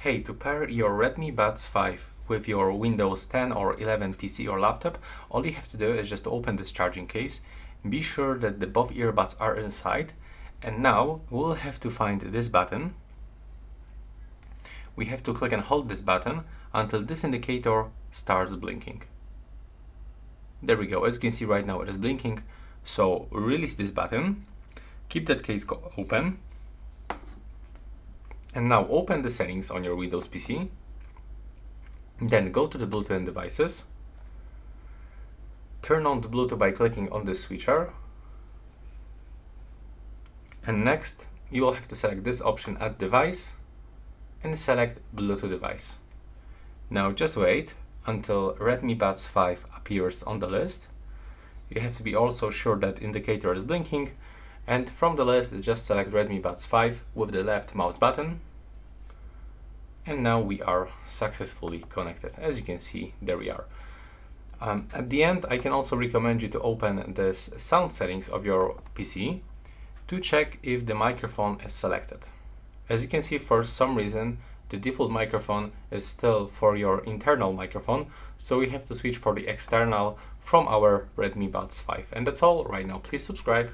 Hey, to pair your Redmi Buds 5 with your Windows 10 or 11 PC or laptop, all you have to do is just open this charging case, be sure that the both earbuds are inside, and now we'll have to find this button. We have to click and hold this button until this indicator starts blinking. There we go, as you can see right now it is blinking, so release this button, keep that case open, and now open the settings on your Windows PC. Then go to the Bluetooth and devices. Turn on the Bluetooth by clicking on the switcher. And next, you will have to select this option, Add Device, and select Bluetooth device. Now just wait until Redmi Buds 5 appears on the list. You have to be also sure that indicator is blinking, and from the list just select Redmi Buds 5 with the left mouse button. And now we are successfully connected. As you can see, there we are. At the end, I can also recommend you to open the sound settings of your PC to check if the microphone is selected. As you can see, for some reason, the default microphone is still for your internal microphone, so we have to switch for the external from our Redmi Buds 5. And that's all right now. Please subscribe.